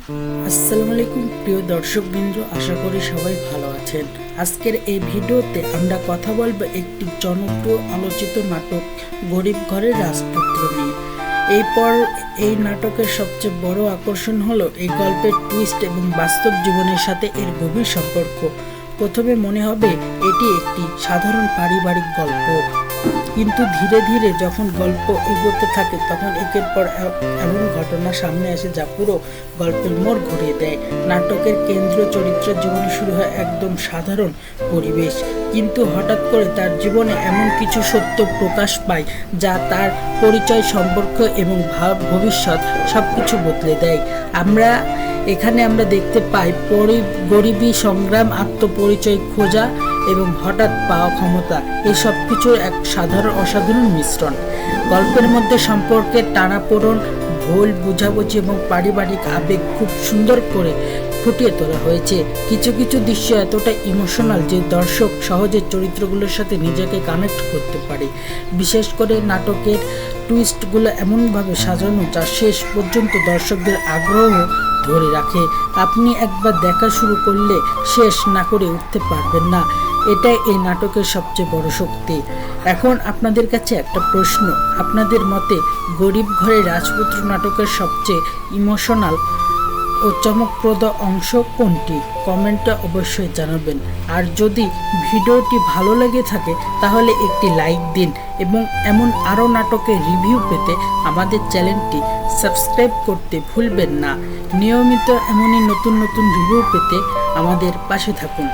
আসসালামু আলাইকুম প্রিয় দর্শকবৃন্দ, আশা করি সবাই ভালো আছেন। আজকের এই ভিডিওতে আমরা কথা বলবো একটি জনপ্রিয় আলোচিত নাটক গরিব ঘরের রাজপুত্র নিয়ে। এই নাটকের সবচেয়ে বড় আকর্ষণ হলো এই গল্পের টুইস্ট এবং বাস্তব জীবনের সাথে এর গভীর সম্পর্ক। প্রথমে মনে হবে এটি একটি সাধারণ পারিবারিক গল্প, কিন্তু ধীরে ধীরে যখন গল্প এগোতে থাকে তখন একের পর এমন ঘটনা সামনে আসে যা পুরো গল্পের মোড় ঘুরিয়ে দেয়। নাটকের কেন্দ্রীয় চরিত্রের জীবনে শুরু হয় একদম সাধারণ পরিবেশ, কিন্তু হঠাৎ করে তার জীবনে এমন কিছু সত্য প্রকাশ পায় যা তার পরিচয়, সম্পর্ক এবং ভবিষ্যৎ সবকিছু বদলে দেয়। এখানে আমরা দেখতে পাই গরিবী, সংগ্রাম, আত্মপরিচয় খোঁজা এবং হঠাৎ পাওয়া ক্ষমতা, এই সব কিছুর এক অসাধারণ মিশ্রণ। গল্পের মধ্যে সম্পর্কের টানাপোড়েন, ভুল বোঝাবুঝি এবং পারিবারিক আবেগ খুব সুন্দর করে ফুটিয়ে তোলা হয়েছে। কিছু কিছু দৃশ্য এতটা ইমোশনাল যে দর্শক সহজে চরিত্রগুলোর সাথে নিজেকে কানেক্ট করতে পারে। বিশেষ করে নাটকের টুইস্টগুলো এমনভাবে সাজানো যা শেষ পর্যন্ত দর্শকদের আগ্রহ ধরে রাখে। আপনি একবার দেখা শুরু করলে শেষ না করে উঠতে পারবেন না। এটাই এই নাটকের সবচেয়ে বড় শক্তি। এখন আপনাদের কাছে একটা প্রশ্ন, আপনাদের মতে গরিব ঘরের রাজপুত্র নাটকের সবচেয়ে ইমোশনাল ও চমকপ্রদ অংশ কোনটি? কমেন্টে অবশ্যই জানাবেন। আর যদি ভিডিওটি ভালো লেগে থাকে তাহলে একটি লাইক দিন এবং এমন আরও নাটকের রিভিউ পেতে আমাদের চ্যানেলটি সাবস্ক্রাইব করতে ভুলবেন না। নিয়মিত এমনই নতুন নতুন রিভিউ পেতে আমাদের পাশে থাকুন।